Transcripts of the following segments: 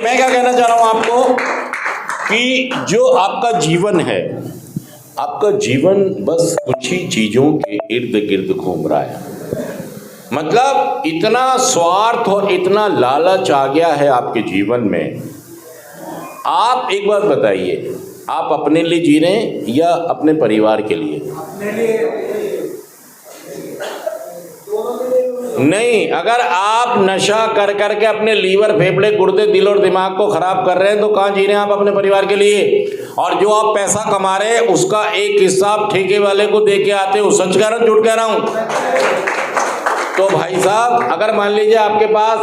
मैं क्या कहना चाह रहा हूं आपको कि जो आपका जीवन है, आपका जीवन बस कुछ ही चीजों के इर्द गिर्द घूम रहा है। मतलब इतना स्वार्थ और इतना लालच आ गया है आपके जीवन में। आप एक बात बताइए, आप अपने लिए जी रहे हैं या अपने परिवार के लिए? नहीं, अगर आप नशा कर करके अपने लीवर, फेफड़े, गुर्दे, दिल और दिमाग को खराब कर रहे हैं तो कहाँ जी रहे हैं आप अपने परिवार के लिए? और जो आप पैसा कमा रहे हैं उसका एक हिस्सा आप ठेके वाले को दे के आते हो। सच कह रहा हूं झूठ कह रहा हूं? तो भाई साहब, अगर मान लीजिए आपके पास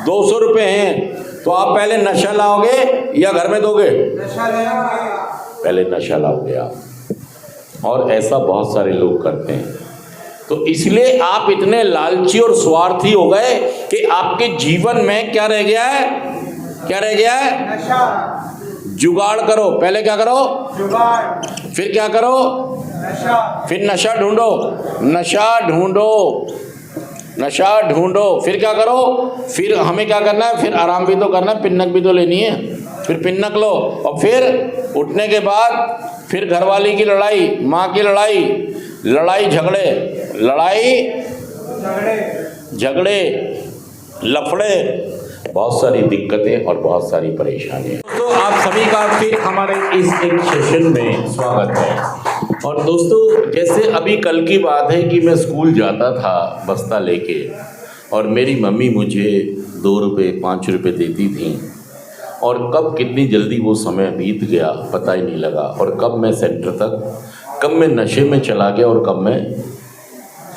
200 रुपये हैं तो आप पहले नशा लाओगे या घर में दोगे? पहले नशा लाओगे आप। और ऐसा बहुत सारे लोग करते हैं। तो इसलिए आप इतने लालची और स्वार्थी हो गए कि आपके जीवन में क्या रह गया है? क्या रह गया है? नशा। जुगाड़ करो। पहले क्या करो? जुगाड़। फिर क्या करो? नशा। फिर नशा ढूंढो। नशा ढूंढो। नशा ढूंढो। फिर क्या करो? फिर हमें क्या करना है? फिर आराम भी तो करना है, पिन्नक भी तो लेनी है। फिर पिन्नक लो और फिर उठने के बाद फिर घरवाली की लड़ाई, माँ की लड़ाई, लड़ाई झगड़े, लड़ाई झगड़े, लफड़े, बहुत सारी दिक्कतें और बहुत सारी परेशानियां। तो आप सभी का फिर हमारे इस एक सेशन में स्वागत है। और दोस्तों, जैसे अभी कल की बात है कि मैं स्कूल जाता था बस्ता लेके और मेरी मम्मी मुझे 2 रुपये 5 रुपये देती थी और कब कितनी जल्दी वो समय बीत गया पता ही नहीं लगा। और कब मैं सेंटर तक, कब मैं नशे में चला गया और कब मैं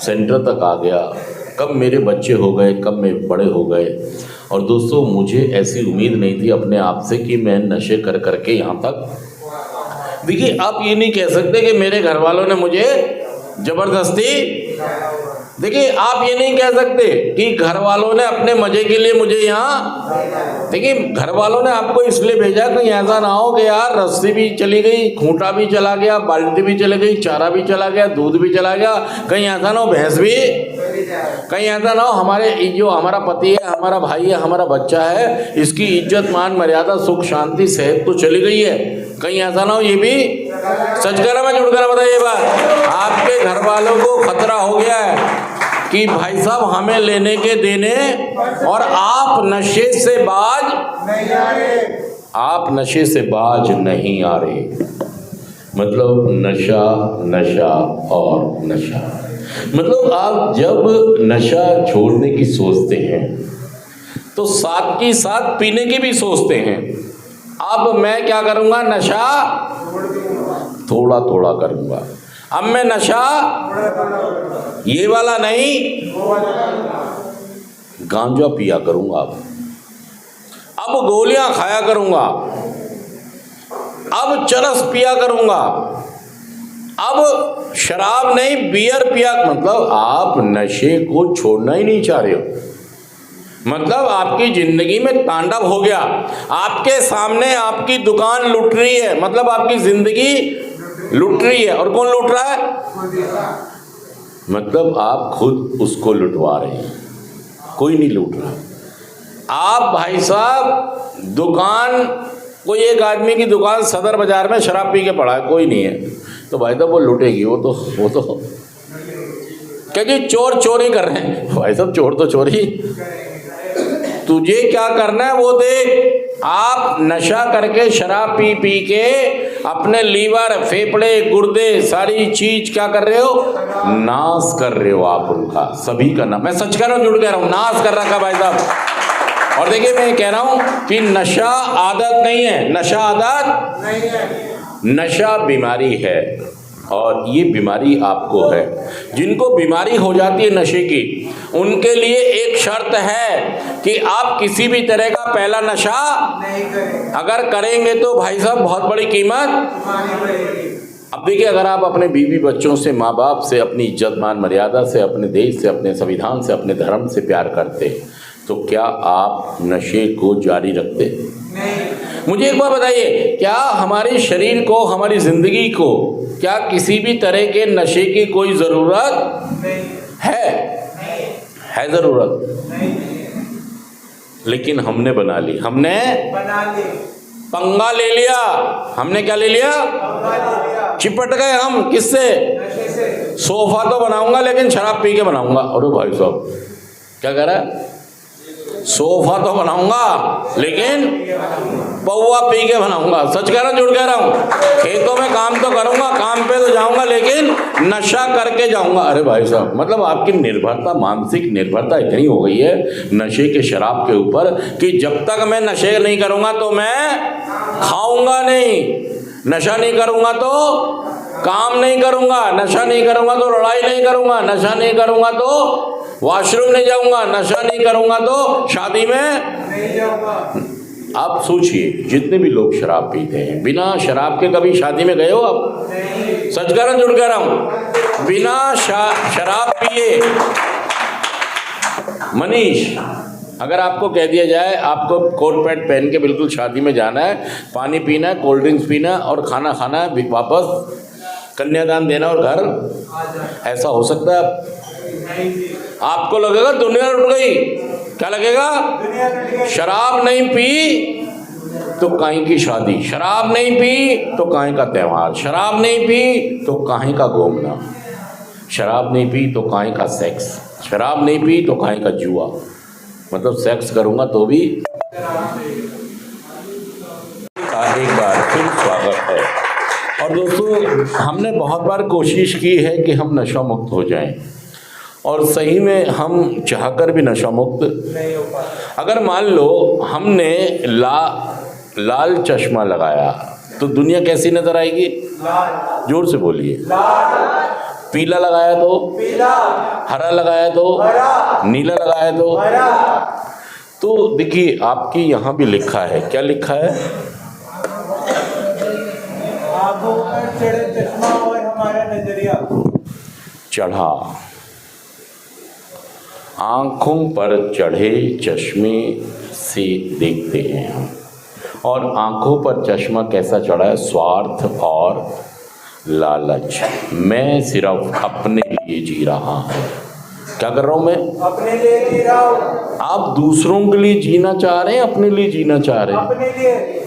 सेंटर तक आ गया, कब मेरे बच्चे हो गए, कब मैं बड़े हो गए। और दोस्तों, मुझे ऐसी उम्मीद नहीं थी अपने आप से कि मैं नशे कर करके यहाँ तक। देखिए, आप ये नहीं कह सकते कि मेरे घर वालों ने मुझे ज़बरदस्ती, देखिए आप ये नहीं कह सकते कि घर वालों ने अपने मजे के लिए मुझे यहाँ, देखिए घर वालों ने आपको इसलिए भेजा कहीं ऐसा ना हो कि यार रस्सी भी चली गई, खूंटा भी चला गया, बाल्टी भी चली गई, चारा भी चला गया, दूध भी चला गया, कहीं ऐसा ना हो भैंस भी, कहीं ऐसा ना हो हमारे जो हमारा पति है, हमारा भाई है, हमारा बच्चा है, इसकी इज्जत मान मर्यादा सुख शांति सेहत तो चली गई है, कहीं ऐसा ना हो ये भी। सच कह रहा मैं झूठ कह रहा? बताइए बात। आपके घर वालों को खतरा हो गया है कि भाई साहब हमें लेने के देने, और आप नशे से बाज नहीं आ रहे, आप नशे से बाज नहीं आ रहे। मतलब नशा, नशा और नशा। मतलब आप जब नशा छोड़ने की सोचते हैं तो साथ की साथ पीने की भी सोचते हैं। अब मैं क्या करूंगा? नशा थोड़ा थोड़ा करूंगा। अब मैं नशा ये वाला नहीं, गांजा पिया करूंगा। अब गोलियां खाया करूंगा। अब चरस पिया करूंगा। अब शराब नहीं, बियर पिया। मतलब आप नशे को छोड़ना ही नहीं चाह रहे हो। मतलब आपकी जिंदगी में तांडव हो गया। आपके सामने आपकी दुकान लुट रही है, मतलब आपकी जिंदगी लुट रही है। और कौन लुट रहा है? मतलब आप खुद उसको लुटवा रहे हैं, कोई नहीं लूट रहा। आप भाई साहब दुकान, कोई एक आदमी की दुकान सदर बाजार में शराब पी के पड़ा है, कोई नहीं है, तो भाई साहब वो लुटेगी। वो तो क्या जी चोर चोरी कर रहे हैं? भाई साहब चोर तो चोरी, तुझे क्या करना है वो देख। आप नशा करके शराब पी पी के अपने लीवर, फेफड़े, गुर्दे, सारी चीज क्या कर रहे हो? नाश कर रहे हो आप उनका, सभी का ना। मैं सच कह रहा हूँ झूठ कह रहा हूँ? नाश कर रखा भाई साहब। और देखिए मैं कह रहा हूँ कि नशा आदत नहीं है, नशा आदत नहीं है, नशा बीमारी है। और ये बीमारी आपको है। जिनको बीमारी हो जाती है नशे की, उनके लिए एक शर्त है कि आप किसी भी तरह का पहला नशा नहीं करें। अगर करेंगे तो भाई साहब बहुत बड़ी कीमत। अब देखिए, अगर आप अपने बीवी बच्चों से, माँ बाप से, अपनी इज्जत मान मर्यादा से, अपने देश से, अपने संविधान से, अपने धर्म से प्यार करते, तो क्या आप नशे को जारी रखते? नहीं। मुझे एक बात बताइए, क्या हमारे शरीर को, हमारी जिंदगी को, क्या किसी भी तरह के नशे की कोई जरूरत है? है जरूरत? लेकिन हमने बना ली, हमने बना ली, पंगा ले लिया। हमने क्या ले लिया? पंगा ले लिया, चिपट गए हम किससे? नशे से। सोफा तो बनाऊंगा लेकिन शराब पी के बनाऊंगा। अरे भाई साहब क्या कह रहा है? सोफा तो बनाऊंगा लेकिन पौवा पी के बनाऊंगा। सच कह रहा हूं, झूठ कह रहा हूं? खेतों में काम तो करूंगा, काम पे तो जाऊंगा लेकिन नशा करके जाऊंगा। अरे भाई साहब, मतलब आपकी निर्भरता, मानसिक निर्भरता इतनी हो गई है नशे के, शराब के ऊपर कि जब तक मैं नशे नहीं करूंगा तो मैं खाऊंगा नहीं, नशा नहीं करूंगा तो काम नहीं करूंगा, नशा नहीं करूंगा तो लड़ाई नहीं करूंगा, नशा नहीं करूंगा तो वॉशरूम नहीं जाऊंगा, नशा नहीं करूंगा तो शादी में नहीं जाऊंगा। आप सोचिए, जितने भी लोग शराब पीते हैं, बिना शराब के कभी शादी में गए हो आप? नहीं। सच कह रहा हूं, झूठ कह रहा हूं? बिना शराब पिए। मनीष, अगर आपको कह दिया जाए आपको कोट पैंट पहन के बिल्कुल शादी में जाना है, पानी पीना है, कोल्ड ड्रिंक्स पीना है और खाना खाना है, वापस कन्यादान देना और घर, ऐसा हो सकता है? आपको लगेगा दुनिया लुट गई। क्या लगेगा? दुनिया लुट गई। शराब नहीं पी तो काहीं की शादी, शराब नहीं पी तो काहीं का त्यौहार, शराब नहीं पी तो काहीं का घूमना, शराब नहीं पी तो काहीं का सेक्स, शराब नहीं पी तो काहीं का जुआ। मतलब सेक्स करूंगा तो भी। एक बार फिर स्वागत है। और दोस्तों, हमने बहुत बार कोशिश की है कि हम नशा मुक्त हो जाएं और सही में हम चाहकर भी नशा मुक्त नहीं हो पाता। अगर मान लो हमने लाल चश्मा लगाया तो दुनिया कैसी नजर आएगी? लाल। जोर से बोलिए। लाल। पीला लगाया तो? पीला। हरा लगाया तो? हरा। नीला लगाया तो? हरा। तो देखिए, आपकी यहाँ भी लिखा है, क्या लिखा है? आंखों पर चढ़े चश्मा और हमारा नजरिया। चढ़ा, आंखों पर चढ़े चश्मे से देखते हैं हम, और आंखों पर चश्मा कैसा चढ़ा है? स्वार्थ और लालच। मैं सिर्फ अपने लिए जी रहा हूँ। क्या कर रहा हूँ मैं? अपने लिए जी रहा हूँ। आप दूसरों के लिए जीना चाह रहे हैं, अपने लिए जीना चाह रहे हैं? अपने लिए।